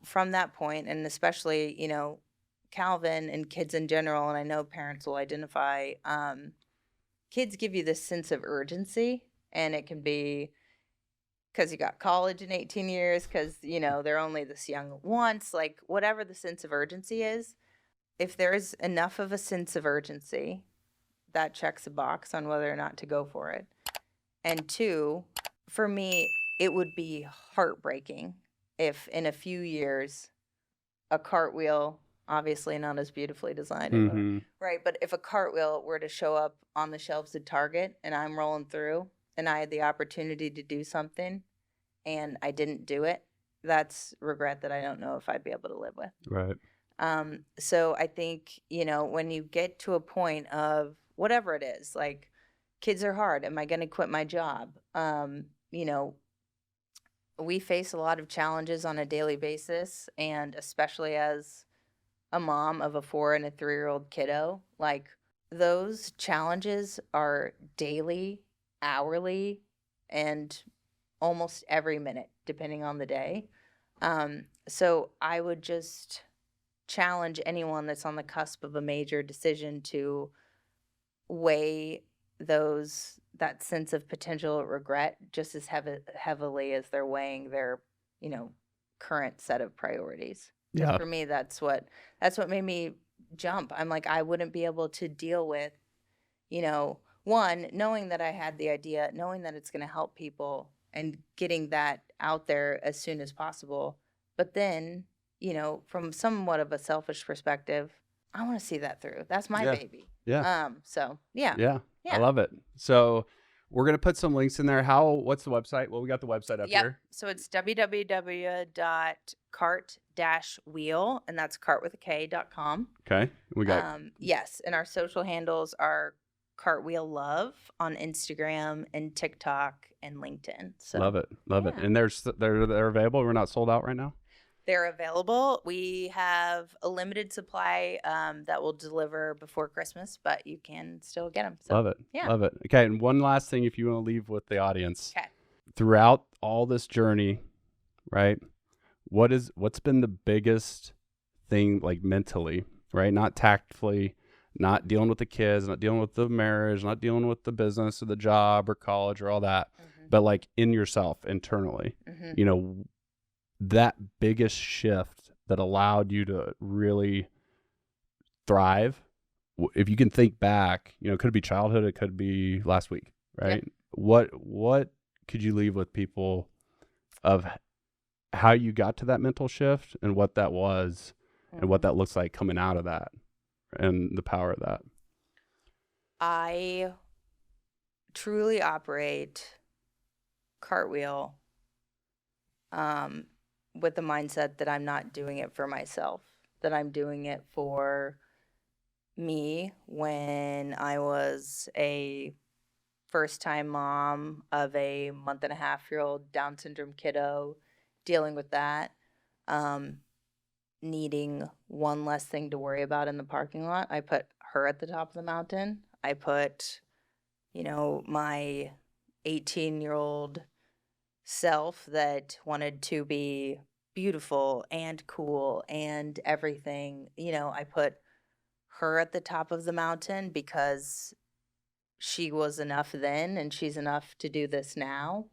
Speaker 2: from that point, and especially, Calvin and kids in general, and I know parents will identify, kids give you this sense of urgency, and it can be because you got college in 18 years, because, they're only this young once, like whatever the sense of urgency is. If there is enough of a sense of urgency, that checks a box on whether or not to go for it. And two, for me, it would be heartbreaking if in a few years a cartwheel, obviously not as beautifully designed,
Speaker 1: Mm-hmm.
Speaker 2: right? But if a cartwheel were to show up on the shelves at Target and I'm rolling through and I had the opportunity to do something and I didn't do it, that's regret that I don't know if I'd be able to live with.
Speaker 1: Right.
Speaker 2: So I think, when you get to a point of whatever it is, like kids are hard, am I going to quit my job? We face a lot of challenges on a daily basis, and especially as a mom of a 4 and a 3-year-old kiddo, like those challenges are daily, hourly, and almost every minute, depending on the day. So I would just challenge anyone that's on the cusp of a major decision to weigh that sense of potential regret just as heavily as they're weighing their, current set of priorities.
Speaker 1: Yeah.
Speaker 2: For me, that's what made me jump. I'm like, I wouldn't be able to deal with, one, knowing that I had the idea, knowing that it's going to help people and getting that out there as soon as possible. But then, from somewhat of a selfish perspective, I want to see that through. That's my baby.
Speaker 1: Yeah.
Speaker 2: So yeah.
Speaker 1: Yeah. I love it. So we're going to put some links in there. What's the website? Well, we got the website up here.
Speaker 2: So it's www.cart-wheel, and that's cart.com.
Speaker 1: Okay. We got,
Speaker 2: yes. And our social handles are Kartwheel Love on Instagram and TikTok and LinkedIn. So
Speaker 1: love it. And they're available. We're not sold out right now.
Speaker 2: They're available. We have a limited supply that will deliver before Christmas, but you can still get them. So,
Speaker 1: love it.
Speaker 2: Yeah.
Speaker 1: Love it. Okay. And one last thing, if you want to leave with the audience.
Speaker 2: Okay.
Speaker 1: Throughout all this journey, right? What's been the biggest thing, like mentally, right? Not tactfully, not dealing with the kids, not dealing with the marriage, not dealing with the business or the job or college or all that, but like in yourself internally, that biggest shift that allowed you to really thrive. If you can think back, it could be childhood, it could be last week, right? Yep. What could you leave with people of how you got to that mental shift and what that was and what that looks like coming out of that and the power of that?
Speaker 2: I truly operate Kartwheel with the mindset that I'm not doing it for myself, that I'm doing it for me. When I was a first-time mom of a 1.5-year-old Down syndrome kiddo, dealing with that, needing one less thing to worry about in the parking lot, I put her at the top of the mountain. I put, my 18-year-old self that wanted to be beautiful and cool and everything, I put her at the top of the mountain because she was enough then and she's enough to do this now.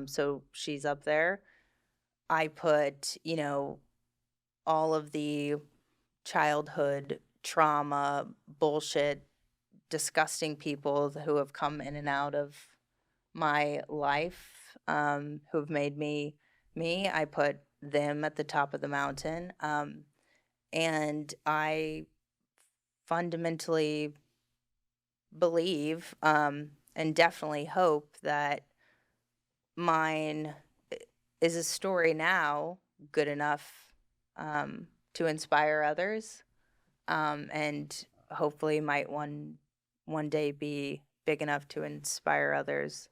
Speaker 2: So she's up there. I put, all of the childhood trauma, bullshit, disgusting people who have come in and out of my life, who have made me. I put them at the top of the mountain. And I fundamentally believe and definitely hope that mine is a story now good enough to inspire others, and hopefully might one day be big enough to inspire others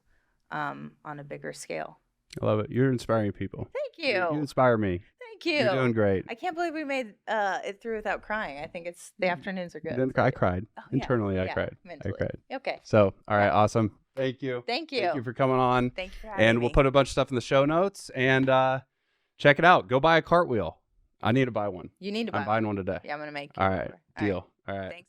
Speaker 2: on a bigger scale.
Speaker 1: I love it. You're inspiring people.
Speaker 2: Thank you.
Speaker 1: You inspire me.
Speaker 2: Thank you.
Speaker 1: You're doing great.
Speaker 2: I can't believe we made it through without crying. I think the afternoons are good.
Speaker 1: I cried.
Speaker 2: Oh,
Speaker 1: Internally,
Speaker 2: yeah.
Speaker 1: I cried.
Speaker 2: Mentally.
Speaker 1: I cried.
Speaker 2: Okay.
Speaker 1: So, all right, awesome. Thank you.
Speaker 2: Thank you.
Speaker 1: Thank you for coming on.
Speaker 2: Thank you for having
Speaker 1: And
Speaker 2: me.
Speaker 1: we'll put a bunch of stuff in the show notes and check it out. Go buy a Kartwheel. I need to buy one.
Speaker 2: You need to buy
Speaker 1: I'm buying one today.
Speaker 2: Yeah, I'm going to make you.
Speaker 1: All right. Deal. All right.
Speaker 2: Thanks.